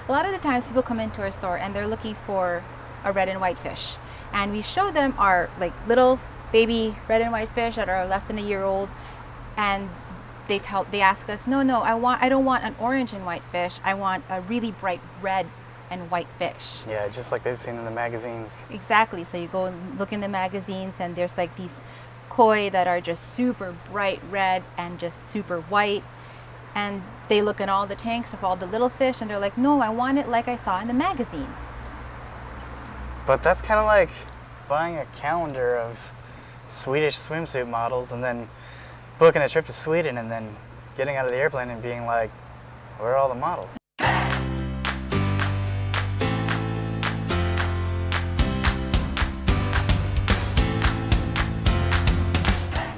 A lot of the times people come into our store and they're looking for a red and white fish. And we show them our like little baby red and white fish that are less than a year old. And they ask us, no, I don't want an orange and white fish. I want a really bright red and white fish. Yeah, just like they've seen in the magazines. Exactly. So you go and look in the magazines and there's like these koi that are just super bright red and just super white. And they look in all the tanks of all the little fish and they're like, no, I want it like I saw in the magazine. But that's kind of like buying a calendar of Swedish swimsuit models and then booking a trip to Sweden and then getting out of the airplane and being like, where are all the models?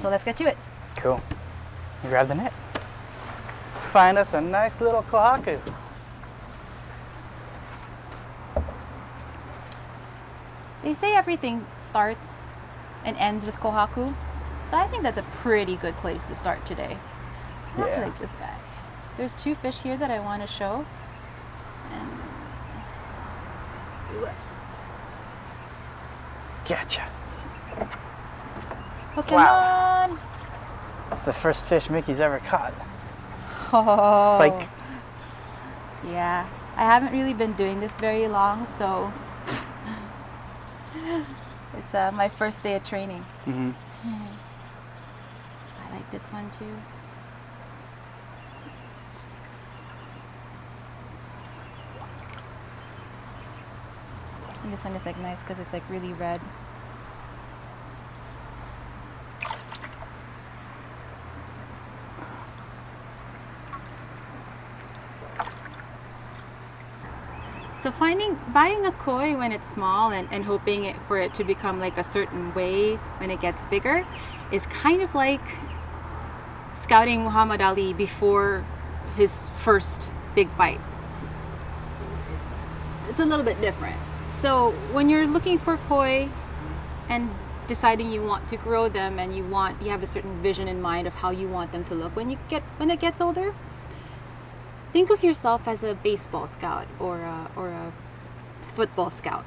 So let's get to it. Cool. You grab the net. Find us a nice little Kohaku. They say everything starts and ends with Kohaku. So I think that's a pretty good place to start today. Yeah. I like this guy. There's two fish here that I want to show. And Gotcha. Pokemon! Wow. That's the first fish Mickey's ever caught. Oh. It's like, Yeah, I haven't really been doing this very long, so it's my first day of training. mm-hmm. I like this one too. And this one is like nice because it's like really red. So buying a koi when it's small and hoping for it to become like a certain way when it gets bigger is kind of like scouting Muhammad Ali before his first big fight. It's a little bit different. So when you're looking for koi and deciding you want to grow them and you have a certain vision in mind of how you want them to look when it gets older, think of yourself as a baseball scout or a football scout.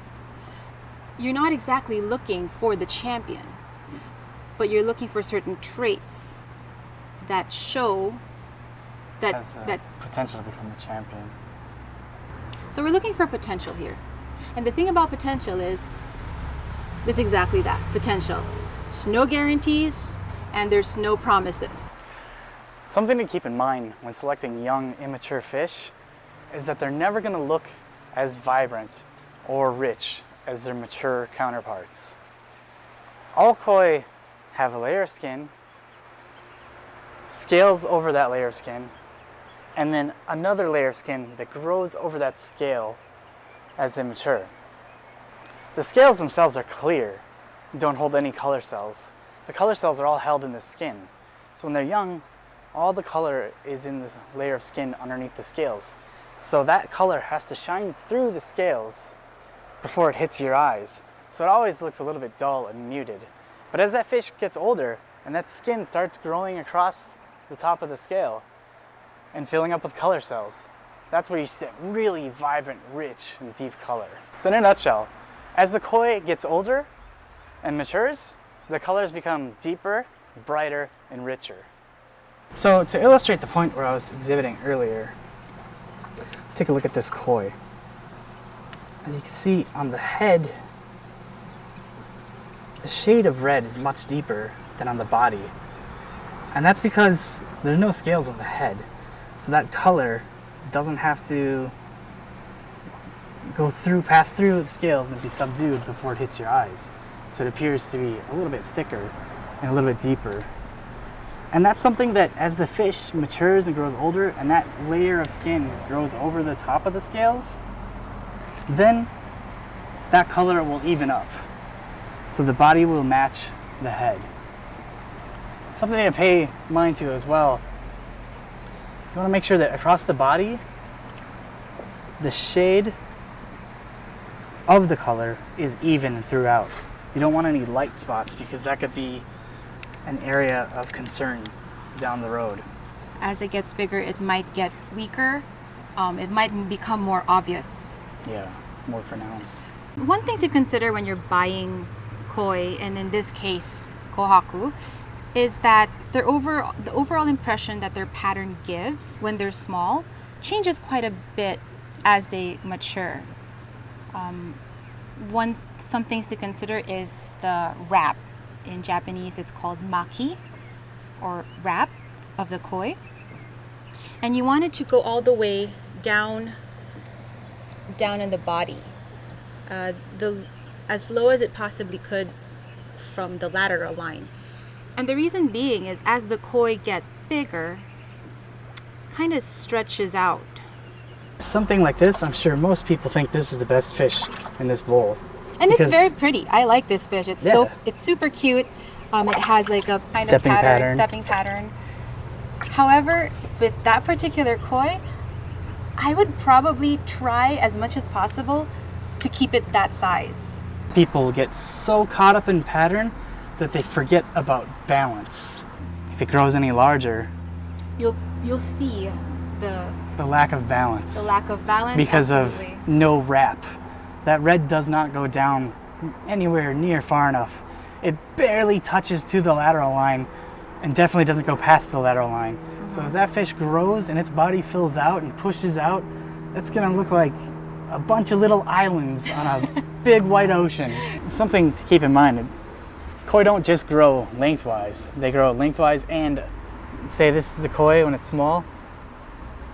You're not exactly looking for the champion, but you're looking for certain traits that show that potential to become a champion. So we're looking for potential here. And the thing about potential is it's exactly that, potential. There's no guarantees and there's no promises. Something to keep in mind when selecting young, immature fish is that they're never going to look as vibrant or rich as their mature counterparts. All koi have a layer of skin, scales over that layer of skin, and then another layer of skin that grows over that scale as they mature. The scales themselves are clear, don't hold any color cells. The color cells are all held in the skin. So when they're young, all the color is in the layer of skin underneath the scales. So that color has to shine through the scales before it hits your eyes. So it always looks a little bit dull and muted. But as that fish gets older and that skin starts growing across the top of the scale and filling up with color cells, that's where you see that really vibrant, rich, and deep color. So in a nutshell, as the koi gets older and matures, the colors become deeper, brighter, and richer. So to illustrate the point where I was exhibiting earlier, let's take a look at this koi. As you can see on the head, the shade of red is much deeper than on the body. And that's because there's no scales on the head. So that color doesn't have to pass through the scales and be subdued before it hits your eyes. So it appears to be a little bit thicker and a little bit deeper. And that's something that as the fish matures and grows older and that layer of skin grows over the top of the scales, then that color will even up. So the body will match the head. Something to pay mind to as well. You want to make sure that across the body, the shade of the color is even throughout. You don't want any light spots because that could be an area of concern down the road. As it gets bigger, it might get weaker it might become more obvious. Yeah, more pronounced. One thing to consider when you're buying koi, and in this case, kohaku, is that the overall impression that their pattern gives when they're small changes quite a bit as they mature. Some things to consider is the wrap. In Japanese, it's called maki, or wrap of the koi. And you want it to go all the way down in the body, as low as it possibly could from the lateral line. And the reason being is as the koi get bigger, kind of stretches out. Something like this, I'm sure most people think this is the best fish in this bowl. And it's very pretty. I like this fish. It's it's super cute. It has like a kind of stepping pattern. However, with that particular koi, I would probably try as much as possible to keep it that size. People get so caught up in pattern that they forget about balance. If it grows any larger, you'll see the lack of balance. The lack of balance because absolutely. Of no wrap. That red does not go down anywhere near far enough. It barely touches to the lateral line and definitely doesn't go past the lateral line. Mm-hmm. So as that fish grows and its body fills out and pushes out, it's gonna look like a bunch of little islands on a big white ocean. Something to keep in mind, koi don't just grow lengthwise. They grow lengthwise, and say this is the koi when it's small,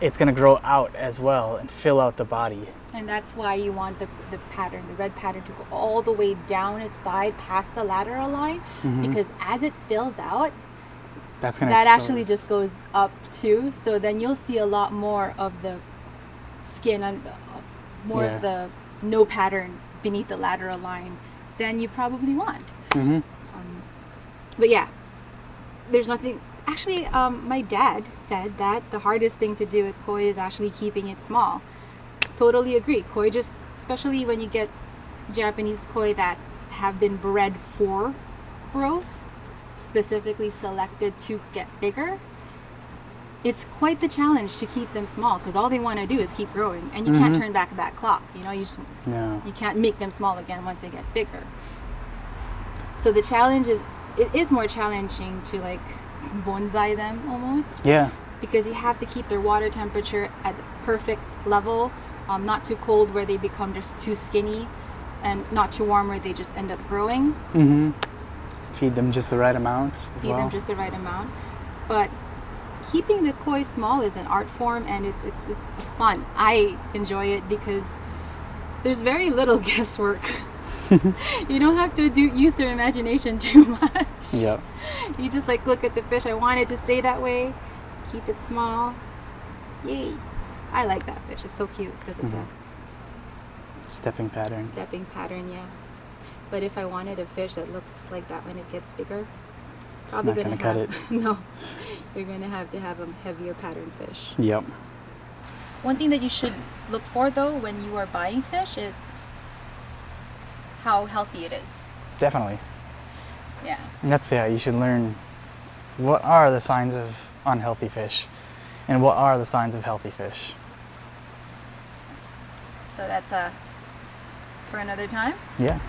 it's gonna grow out as well and fill out the body. And that's why you want the pattern, the red pattern, to go all the way down its side past the lateral line, because as it fills out, that's gonna that actually just goes up too. So then you'll see a lot more of the skin and more of the no pattern beneath the lateral line than you probably want. But yeah, there's nothing. Actually, my dad said that the hardest thing to do with koi is actually keeping it small. Totally agree. Koi, just especially when you get Japanese koi that have been bred for growth, specifically selected to get bigger, it's quite the challenge to keep them small, because all they want to do is keep growing, and you can't turn back that clock. You know, you can't make them small again once they get bigger. So the challenge is, it is more challenging to like bonsai them almost. Yeah. Because you have to keep their water temperature at the perfect level, not too cold where they become just too skinny, and not too warm where they just end up growing. Feed them just the right amount as well. Feed them just the right amount. But keeping the koi small is an art form, and it's fun. I enjoy it because there's very little guesswork. You don't have to use your imagination too much. Yep. You just like look at the fish. I want it to stay that way. Keep it small. Yay. I like that fish. It's so cute because of the stepping pattern. Stepping pattern, yeah. But if I wanted a fish that looked like that when it gets bigger, probably it's not gonna cut have it. No. You're gonna have to have a heavier pattern fish. Yep. One thing that you should look for though when you are buying fish is how healthy it is. Definitely. Yeah. And that's you should learn what are the signs of unhealthy fish and what are the signs of healthy fish. So that's for another time. Yeah.